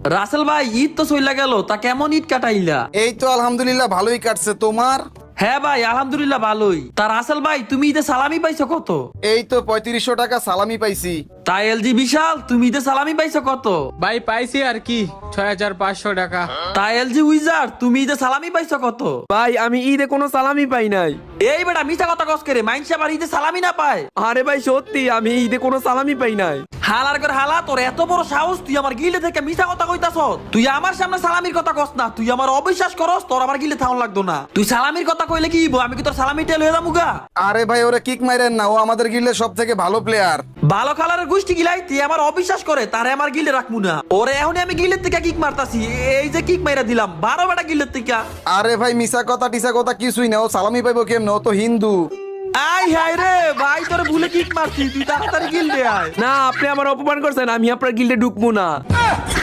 রাসেল ভাই, ঈদ তো চইলা গেল, তা কেমন ঈদ কাটাইলা? এই তো আলহামদুলিল্লাহ ভালোই কাটছে। তোমার? হ্যাঁ ভাই, আলহামদুলিল্লাহ ভালোই। তা রাসেল ভাই, তুমি ঈদে সালামি পাইছো কত? এই তো 3500 টাকা সালামি পাইছি। তা এলজি বিশাল, তুমি ঈদে সালামি পাইছো কত? ভাই পাইছি আর কি 6500 টাকা। তা এলজি উইজার, তুমি ঈদে সালামি পাইছো কত? ভাই আমি ঈদে কোনো সালামি পাই নাই। এই বেটা মিছা কথা কস করে, মাইনসে আবার ঈদে সালামি না পায়। আরে ভাই সত্যি আমি ঈদে কোনো সালামি পাই নাই। হালার করে হালা, তোর এত বড় সাহস, তুই আমার গিলে থেকে মিছা কথা কইতাছ? তুই আমার সামনে সালামির কথা কস না, তুই আমার অবিশ্বাস করস, তোর আমার গিলে থাউন লাগতো না। তুই সালামির কথা কইলে কি হইবো? আমি কি তোর সালামি টেল হয়ে যাবো গা? আরে ভাই ওরে কিক মাইরেন না, ও আমাদের গিল্ডের সব থেকে ভালো প্লেয়ার। ভালো কালারের গোষ্ঠী গিলাই তুই আমার অবিশ্বাস করে, তারে আমার গিলে রাখবো না। ওরে এখনই আমি গিলের থেকে কিক মারতাছি, এই যে কিক মাইরা দিলাম 12 বেটা গিলের থেকে। আরে ভাই মিছা কথা টিসা কথা কিছুই না, ও সালামি পাইবো কেমনে? ও তো হিন্দু। আই হাই রে ভাই, তোর ভুলে কিক মারছি, তুই তাড়াতাড়ি গিল দে আয়। না আপনি আমার অপমান করছেন, আমি আপনার গিল্ডে ঢুকবো না।